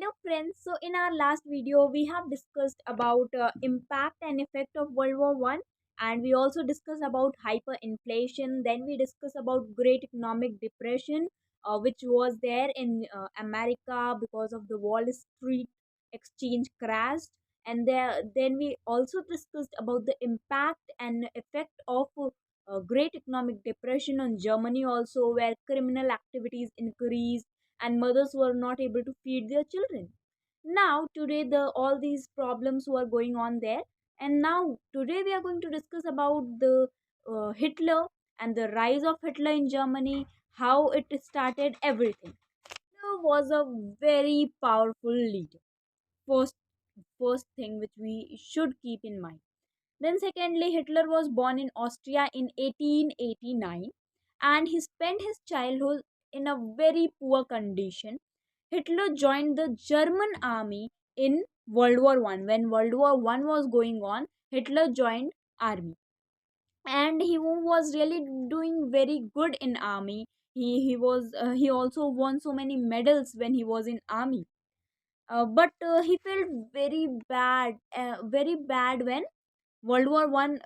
Hello friends, so in our last video we have discussed about impact and effect of World War One, and we also discussed about hyperinflation. Then we discussed about Great Economic Depression, which was there in America because of the Wall Street exchange crashed. And then we also discussed about the impact and effect of Great Economic Depression on Germany also, where criminal activities increased and mothers were not able to feed their children. Now today the all these problems were going on there, and now today we are going to discuss about the Hitler and the rise of Hitler in Germany, how it started, everything. Hitler was a very powerful leader. First first thing which we should keep in mind. Then secondly, Hitler was born in Austria in 1889, and he spent his childhood in a very poor condition. Hitler joined the German army in World War One. When World War One was going on, Hitler joined army, and he was really doing very good in army. He also won so many medals when he was in army. But he felt very bad when World War One,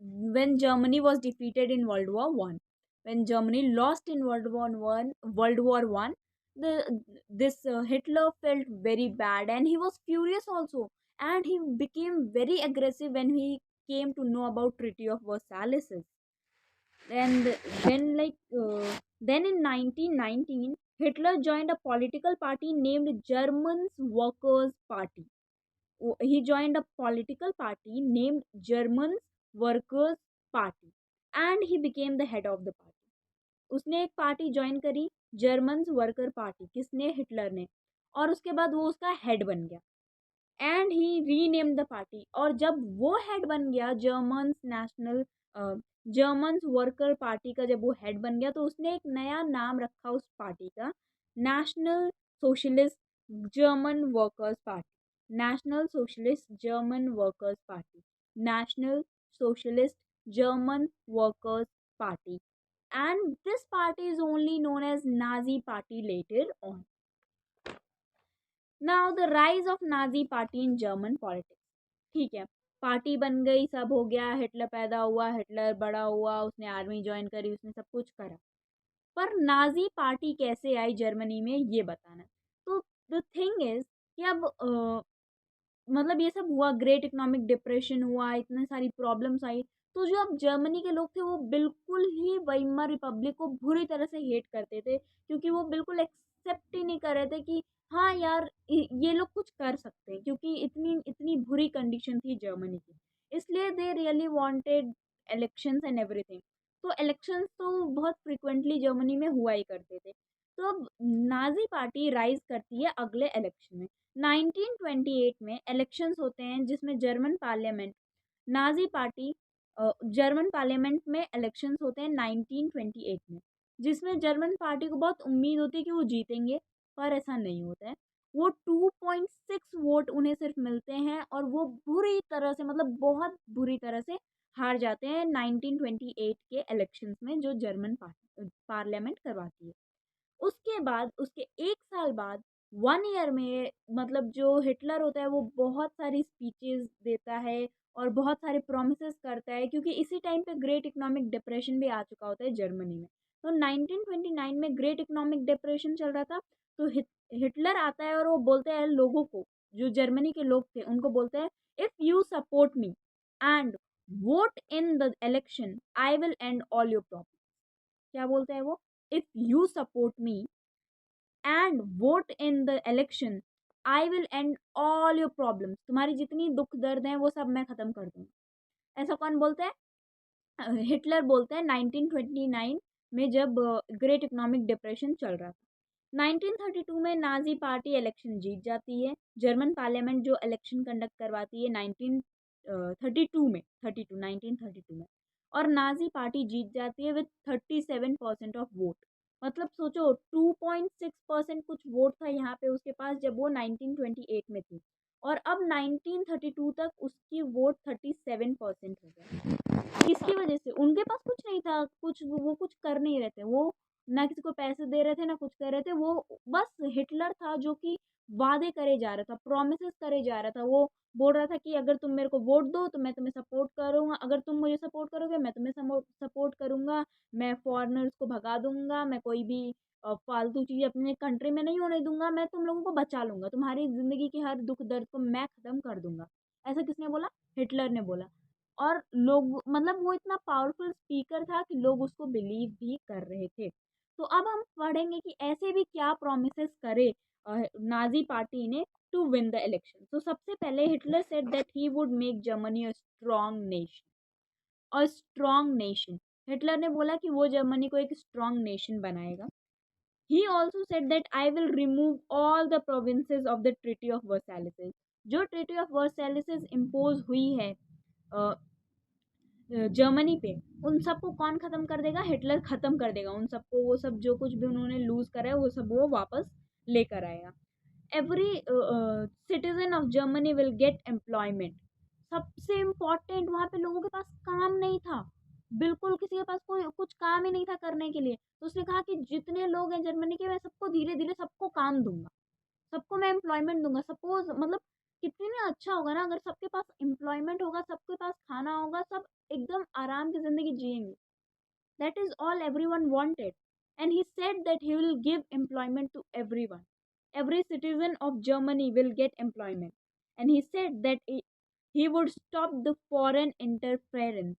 when Germany was defeated in World War One, when Germany lost in World War One, the this Hitler felt very bad and he was furious also, and he became very aggressive when he came to know about Treaty of Versailles. And then in 1919, Hitler joined a political party named German Workers' Party. He joined a political party named German Workers Party, and he became the head of the party. उसने एक party join करी, German worker party, किसने? Hitler ने। और उसके बाद वो उसका हेड बन गया, and he rename the party. और जब वो हेड बन गया, जर्मन वर्कर पार्टी का जब वो हेड बन गया, तो उसने एक नया नाम रखा उस पार्टी का, national socialist German workers party. National socialist German workers party. National socialist German workers party. And this party is only known as Nazi party later on. Now the rise of Nazi party in German politics. ठीक है, party बन गई, सब हो गया, Hitler पैदा हुआ, Hitler बड़ा हुआ, उसने आर्मी ज्वाइन करी, उसने सब कुछ करा, पर नाजी पार्टी कैसे आई जर्मनी में, ये बताना। तो द थिंग इज कि अब मतलब ये सब हुआ, ग्रेट इकोनॉमिक डिप्रेशन हुआ, इतने सारी प्रॉब्लम्स आई, तो जो अब जर्मनी के लोग थे वो बिल्कुल ही वेइमर रिपब्लिक को बुरी तरह से हेट करते थे, क्योंकि वो बिल्कुल एक्सेप्ट ही नहीं कर रहे थे कि हाँ यार ये लोग कुछ कर सकते हैं, क्योंकि इतनी इतनी बुरी कंडीशन थी जर्मनी की। इसलिए they really wanted elections and everything. तो इलेक्शंस तो बहुत फ्रिक्वेंटली जर्मनी में हुआ ही करते थे। तो अब नाजी पार्टी राइज करती है अगले इलेक्शन में। 1928 में इलेक्शंस होते हैं, जिसमें नाजी पार्टी जर्मन पार्लियामेंट में इलेक्शंस होते हैं 1928 में, जिसमें जर्मन पार्टी को बहुत उम्मीद होती है कि वो जीतेंगे, पर ऐसा नहीं होता है। वो 2.6 वोट उन्हें सिर्फ मिलते हैं, और वो बुरी तरह से, मतलब बहुत बुरी तरह से हार जाते हैं 1928 के इलेक्शंस में, जो जर्मन पार्लियामेंट करवाती है। उसके बाद, उसके 1 साल बाद, 1 ईयर में, मतलब जो हिटलर होता है वो बहुत सारी स्पीचेस देता है और बहुत सारे प्रोमिसेस करता है, क्योंकि इसी टाइम पे ग्रेट इकोनॉमिक डिप्रेशन भी आ चुका होता है जर्मनी में। तो 1929 में ग्रेट इकोनॉमिक डिप्रेशन चल रहा था, तो हिटलर आता है और वो बोलते हैं लोगों को, जो जर्मनी के लोग थे उनको बोलते हैं, if you support me and vote in the election, I will and all your problem. क्या बोलते हैं वो? If you support me and vote in the election, I will and all your problems. तुम्हारी जितनी दुख दर्द हैं वो सब मैं खत्म कर दूंगा। ऐसा कौन बोलता है? हिटलर बोलता है 1929 में, जब ग्रेट इकोनॉमिक डिप्रेशन चल रहा था। 1932 में नाजी पार्टी इलेक्शन जीत जाती है। जर्मन पार्लियामेंट जो इलेक्शन कंडक्ट करवाती है 1932 में, और नाजी पार्टी जीत जाती है विद 37% ऑफ वोट। मतलब सोचो, 2.6% कुछ वोट था यहाँ पे उसके पास जब वो 1928 में थी, और अब 1932 तक उसकी वोट 37% हो गया। इसकी वजह से उनके पास कुछ नहीं था, कुछ वो कुछ कर नहीं रहे थे, वो ना किसी को पैसे दे रहे थे, ना कुछ कर रहे थे। वो बस हिटलर था जो कि वादे करे जा रहा था, प्रोमिसेस करे जा रहा था। वो बोल रहा था कि अगर तुम मेरे को वोट दो तो मैं तुम्हें सपोर्ट करूँगा, अगर तुम मुझे सपोर्ट करोगे मैं तुम्हें सपोर्ट करूँगा, मैं फॉरेनर्स को भगा दूँगा, मैं कोई भी फालतू चीज़ अपने कंट्री में नहीं होने दूँगा, मैं तुम लोगों को बचा लूँगा, तुम्हारी ज़िंदगी के हर दुःख दर्द को मैं ख़त्म कर दूँगा। ऐसा किसने बोला? हिटलर ने बोला। और लोग मतलब वो इतना पावरफुल स्पीकर था कि लोग उसको बिलीव भी कर रहे थे। तो अब हम पढ़ेंगे कि ऐसे भी क्या प्रोमिसेस करे नाज़ी पार्टी ने टू विन द इलेक्शन। तो सबसे पहले Hitler said that he would make Germany a strong nation. A strong nation, Hitler ने बोला कि वो जर्मनी को एक स्ट्रॉन्ग नेशन बनाएगा। He also said that I will remove all the provinces of the treaty of Versailles. जो treaty of वर्सैलिस impose हुई है जर्मनी पे, उन सबको कौन खत्म कर देगा? हिटलर खत्म कर देगा उन सबको। वो सब जो कुछ भी उन्होंने लूज करा है वो सब वो वापस लेकर आएगा। Every citizen of Germany will get employment. सबसे इम्पोर्टेंट, वहां पे लोगों के पास काम नहीं था, बिल्कुल किसी के पास कोई कुछ काम ही नहीं था करने के लिए। तो उसने कहा कि जितने लोग हैं जर्मनी के, मैं सबको धीरे धीरे सबको काम दूंगा, सबको मैं एम्प्लॉयमेंट दूंगा। सपोज मतलब कितनी ना अच्छा होगा ना अगर सबके पास एम्प्लॉयमेंट होगा, सबके पास खाना होगा, सब एकदम आराम की जिंदगी जिएंगे। That is all everyone wanted. And he said that he will give employment to everyone. Every citizen of Germany will get employment. And he said that he would stop the foreign interference.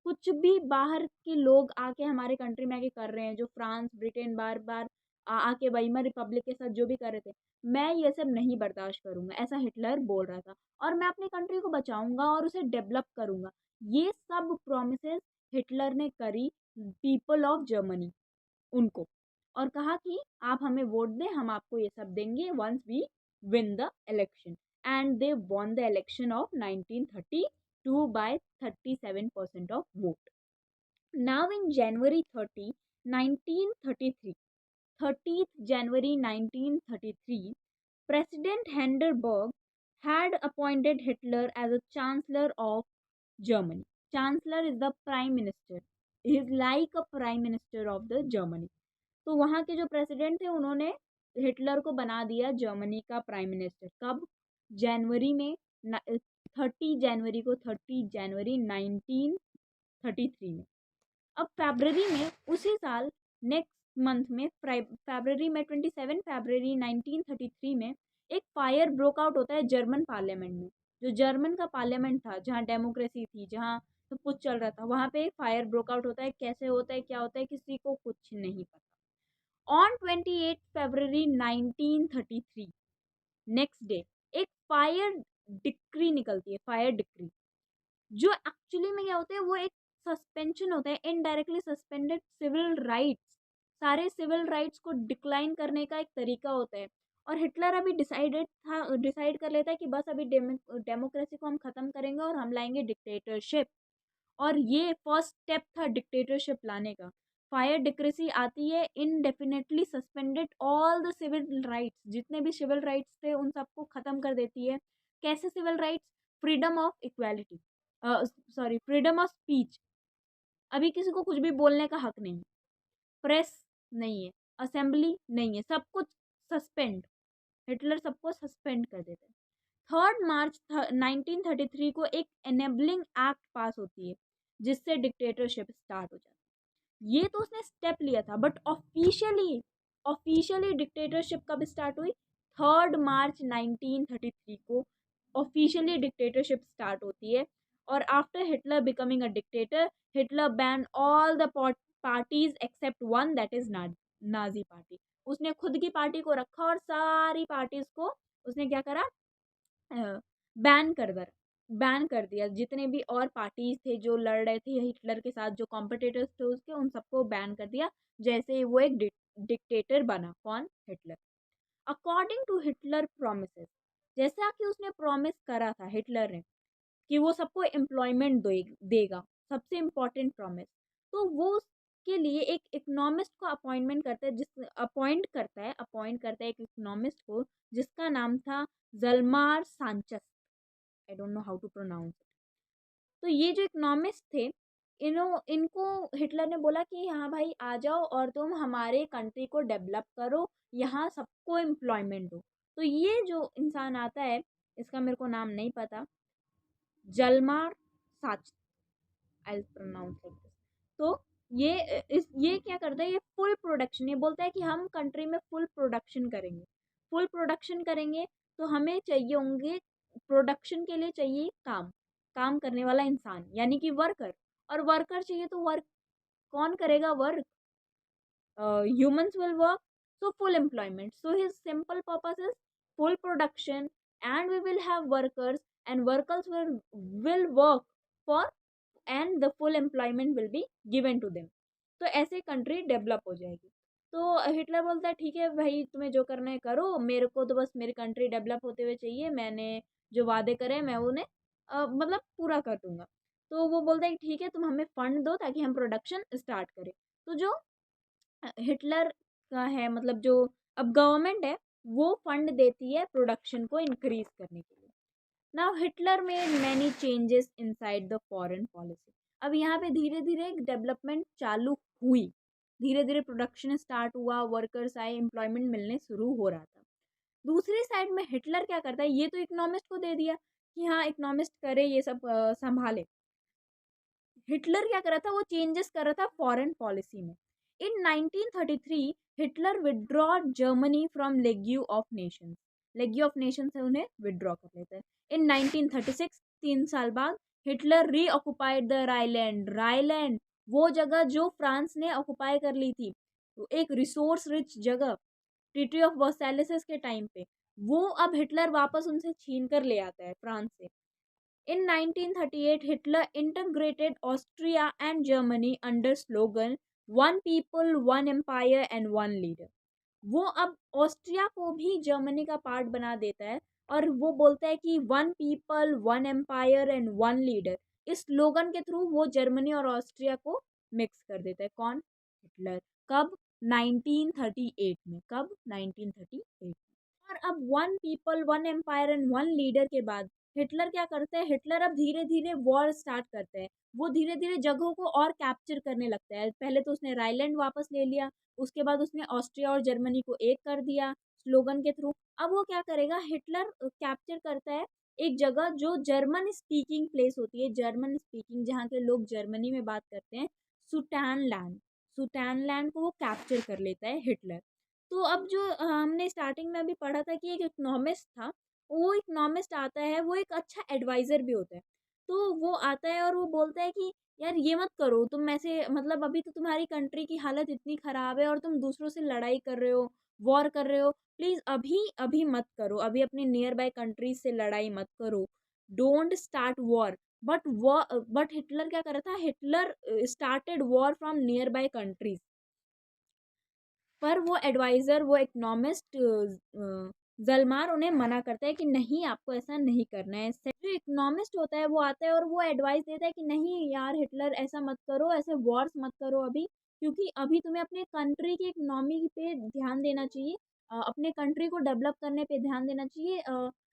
कुछ भी बाहर के लोग आके हमारे country में आके कर रहे हैं, जो फ्रांस ब्रिटेन बार बार आके वाइमर रिपब्लिक के साथ जो भी कर रहे थे, मैं ये सब नहीं बर्दाश्त करूंगा, ऐसा हिटलर बोल रहा था। और मैं अपनी कंट्री को बचाऊंगा और उसे डेवलप करूंगा। ये सब प्रोमिसेस हिटलर ने करी पीपल ऑफ जर्मनी उनको, और कहा कि आप हमें वोट दें, हम आपको ये सब देंगे once we win the election. And they won the election of 1932 by 37% of vote. Now in January 30, 1933, 30th January 1933, President Hindenburg had appointed Hitler as a Chancellor of Germany. Chancellor is the Prime Minister. He is like a Prime Minister of the Germany. तो वहाँ के जो president थे उन्होंने Hitler को बना दिया Germany का प्राइम मिनिस्टर। कब? जनवरी में, 30 जनवरी 1933 में। अब फरवरी में उसी साल, नेक्स्ट मंथ में, फरवरी में 27 फरवरी 1933 में एक फायर ब्रोक आउट होता है जर्मन पार्लियामेंट में। जो जर्मन का पार्लियामेंट था, जहाँ डेमोक्रेसी थी, जहाँ सब कुछ चल रहा था, वहाँ पे एक फायर ब्रोक आउट होता है। कैसे होता है, क्या होता है, किसी को कुछ नहीं पता। ऑन 28 फरवरी 1933, नेक्स्ट डे, एक फायर डिक्री निकलती है। फायर डिक्री जो एक्चुअली में क्या होता है, वो एक सस्पेंशन होता है, इनडायरेक्टली सस्पेंडेड सिविल राइट्स। सारे सिविल राइट्स को डिक्लाइन करने का एक तरीका होता है। और हिटलर अभी डिसाइड कर लेता है कि बस अभी डेमोक्रेसी को हम खत्म करेंगे और हम लाएंगे डिक्टेटरशिप। और ये फर्स्ट स्टेप था डिक्टेटरशिप लाने का। फायर डिक्रेसी आती है, indefinitely suspended all the civil rights, जितने भी सिविल राइट्स थे उन सबको खत्म कर देती है। कैसे civil rights? Freedom of equality, sorry, freedom of speech, अभी किसी को कुछ भी बोलने का हक नहीं, प्रेस नहीं है, असेंबली नहीं है, सब कुछ सस्पेंड। हिटलर सबको सस्पेंड कर देता है। 3 मार्च 1933 को एक एनेबलिंग एक्ट पास होती है जिससे डिक्टेटरशिप स्टार्ट हो जाती है। ये तो उसने स्टेप लिया था, बट ऑफिशियली डिक्टेटरशिप कब स्टार्ट हुई? 3 मार्च 1933 को ऑफिशियली डिक्टेटरशिप स्टार्ट होती है। और after Hitler becoming a dictator, Hitler ban all the parties except one, that is Nazi party. उसने खुद की पार्टी को रखा और सारी पार्टीज को उसने क्या करा? बैन कर दिया। जितने भी और पार्टीज थे जो लड़ रहे थे हिटलर के साथ, जो कॉम्पिटिटर्स थे उसके, उन सबको बैन कर दिया। जैसे वो एक डिक्टेटर बना। कौन? Hitler. According to Hitler promises, जैसा कि उसने प्रॉमिस करा था हिटलर ने कि वो सबको एम्प्लॉयमेंट देगा, सबसे इम्पोर्टेंट प्रॉमिस, तो वो उसके लिए एक इकोनॉमिस्ट को अपॉइंट करता है एक इकोनॉमिस्ट को, जिसका नाम था Hjalmar Schacht. I don't know how to pronounce. तो ये जो इकोनॉमिस्ट थे, इनको हिटलर ने बोला कि हाँ भाई आ जाओ और तुम हमारे कंट्री को डेवलप करो, यहाँ सबको एम्प्लॉयमेंट दो। तो ये जो इंसान आता है, इसका मेरे को नाम नहीं पता, जलमार साच, आई प्रोनाउंस लाइक दिस। तो ये क्या करता है, ये फुल प्रोडक्शन, ये बोलता है कि हम कंट्री में फुल प्रोडक्शन करेंगे। फुल प्रोडक्शन करेंगे तो हमें चाहिए होंगे, प्रोडक्शन के लिए चाहिए काम, काम करने वाला इंसान यानी कि वर्कर। और वर्कर चाहिए तो वर्क कौन करेगा work? Humans will work, so full employment. So his simple purpose is full production, and we will have workers, and workers will work for, and the full employment will be given to them. तो ऐसे country develop हो जाएगी। तो Hitler बोलता है ठीक है भाई, तुम्हें जो करना है करो, मेरे को तो बस मेरी कंट्री डेवलप होते हुए चाहिए, मैंने जो वादे करे मैं उन्हें मतलब पूरा कर दूंगा। तो वो बोलता है ठीक है, तुम हमें फंड दो ताकि हम प्रोडक्शन स्टार्ट करें। तो जो हिटलर का है, मतलब जो अब गवर्नमेंट है, वो फंड देती है प्रोडक्शन को इंक्रीज करने के लिए। Now Hitler made many changes inside the foreign policy. अब यहाँ पे धीरे धीरे डेवलपमेंट चालू हुई, धीरे धीरे प्रोडक्शन स्टार्ट हुआ, वर्कर्स आए, एम्प्लॉयमेंट मिलने शुरू हो रहा था। दूसरी साइड में हिटलर क्या करता है, ये तो इकोनॉमिस्ट को दे दिया कि हाँ इकोनॉमिस्ट करे ये सब संभाले। हिटलर क्या कर रहा था, वो चेंजेस कर रहा था फॉरेन पॉलिसी में। In 1933 Hitler withdraw Germany from league of nations, league of nation से उन्हें विड्रॉ कर लेता है। इन 1936 3 साल बाद हिटलर री ऑक्युपाइड द रायलैंड, रायलैंड वो जगह जो फ्रांस ने ऑक्युपाई कर ली थी, तो एक रिसोर्स रिच जगह ट्रीटी ऑफ वर्सैलिस के टाइम पे, वो अब हिटलर वापस उनसे छीन कर ले आता है फ्रांस से। In 1938, Hitler integrated Austria and Germany under slogan "One people, one empire and one leader." वो अब ऑस्ट्रिया को भी जर्मनी का पार्ट बना देता है और वो बोलता है कि one people, one empire and one leader. इस स्लोगन के थ्रू वो जर्मनी और ऑस्ट्रिया को मिक्स कर देता है। कौन? हिटलर। कब? 1938 में। कब? 1938। और अब one people, one empire and one leader के बाद हिटलर क्या करते हैं, हिटलर अब धीरे धीरे वॉर स्टार्ट करते हैं। वो धीरे धीरे जगहों को और कैप्चर करने लगता है। पहले तो उसने रायलैंड वापस ले लिया, उसके बाद उसने ऑस्ट्रिया और जर्मनी को एक कर दिया स्लोगन के थ्रू। अब वो क्या करेगा, हिटलर कैप्चर करता है एक जगह जो जर्मन स्पीकिंग प्लेस होती है, जर्मन स्पीकिंग जहाँ के लोग जर्मनी में बात करते हैं, सुटैन लैंड। सुटैन लैंड को वो कैप्चर कर लेता है हिटलर। तो अब जो हमने स्टार्टिंग में अभी पढ़ा था कि एक इकोनॉमिस्ट था, वो इकोनॉमिस्ट आता है, वो एक अच्छा एडवाइज़र भी होता है। तो वो आता है और वो बोलता है कि यार ये मत करो तुम ऐसे, मतलब अभी तो तुम्हारी कंट्री की हालत इतनी ख़राब है और तुम दूसरों से लड़ाई कर रहे हो, वॉर कर रहे हो, प्लीज़ अभी अभी मत करो, अभी अपने नियर बाय कंट्रीज से लड़ाई मत करो, don't start war. But Hitler क्या कर रहा था, Hitler started war from near by countries. पर वो एडवाइज़र, वो इकोनॉमिस्ट ज़लमार उन्हें मना करता है कि नहीं आपको ऐसा नहीं करना है। जो इकोनॉमिस्ट होता है वो आता है और वो एडवाइस देता है कि नहीं यार हिटलर ऐसा मत करो, ऐसे वॉर्स मत करो अभी, क्योंकि अभी तुम्हें अपने कंट्री की इकोनॉमी पे ध्यान देना चाहिए, अपने कंट्री को डेवलप करने पे ध्यान देना चाहिए।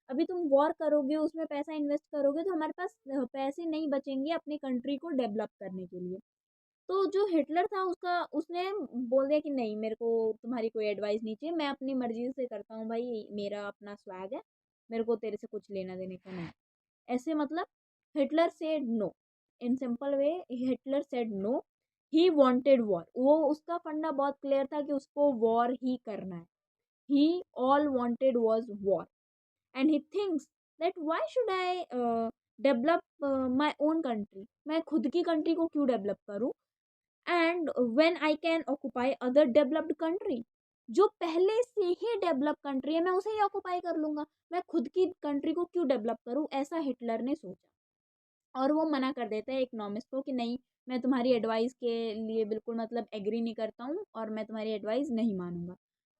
अभी तुम वॉर करोगे, उसमें पैसा इन्वेस्ट करोगे तो हमारे पास पैसे नहीं बचेंगे अपनी कंट्री को डेवलप करने के लिए। तो जो हिटलर था उसका, उसने बोल दिया कि नहीं मेरे को तुम्हारी कोई एडवाइस नहीं चाहिए, मैं अपनी मर्जी से करता हूँ भाई, मेरा अपना स्वैग है, मेरे को तेरे से कुछ लेना देने का नहीं। ऐसे मतलब Hitler said no, in simple way Hitler said no. He wanted war, वो उसका फंडा बहुत क्लियर था कि उसको वॉर ही करना है। He all wanted was war and he thinks that why should I develop my own country, मैं खुद की कंट्री को क्यों डेवलप करूँ, and when I can occupy other developed country, जो पहले से ही डेवलप कंट्री है मैं उसे ही ऑक्युपाई कर लूंगा, मैं खुद की कंट्री को क्यों डेवलप करूं, ऐसा हिटलर ने सोचा। और वो मना कर देता है इकोनॉमिस्ट को कि नहीं मैं तुम्हारी एडवाइस के लिए बिल्कुल मतलब एग्री नहीं करता हूँ और मैं तुम्हारी एडवाइस नहीं मानूंगा।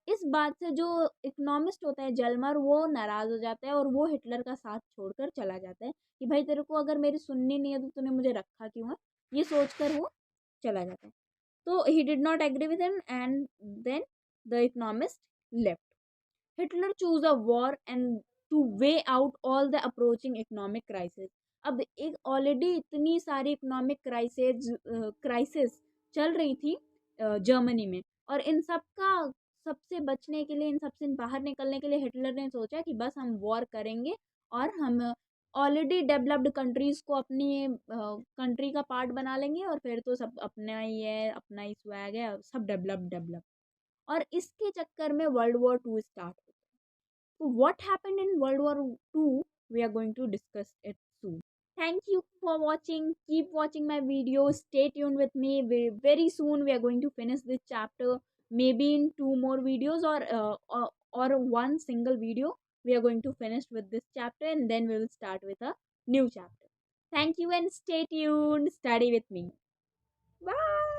इस बात से जो इकोनॉमिस्ट होता है जलमर, वो नाराज हो जाता है और वो हिटलर का साथ छोड़कर चला जाता है कि भाई तेरे को अगर मेरी सुननी नहीं है तो तूने मुझे रखा क्यों है, ये सोचकर वो चला जाता है। So he did not agree with him, and then the economist left. Hitler chose a war and to weigh out all the approaching economic crisis. अब एक ऑलरेडी इतनी सारी इकोनॉमिक क्राइसिस चल रही थी जर्मनी में, और इन सब का सबसे बचने के लिए, इन सबसे बाहर निकलने के लिए हिटलर ने सोचा कि बस हम वॉर करेंगे और हम ऑलरेडी डेवलप्ड कंट्रीज को अपनी कंट्री का पार्ट बना लेंगे, और फिर तो सब अपना ही है, अपना ही स्वैग है, सब डेवलप डेवलप। और इसके चक्कर में वर्ल्ड वॉर 2 स्टार्ट होता है। So what happened in World War II? We are going to discuss it soon. Thank you for watching. Keep watching my videos. Stay tuned with me. Very soon we are going to finish this chapter. Maybe in two more videos, or one single video. We are going to finish with this chapter, and then we will start with a new chapter. Thank you and stay tuned. Study with me. Bye.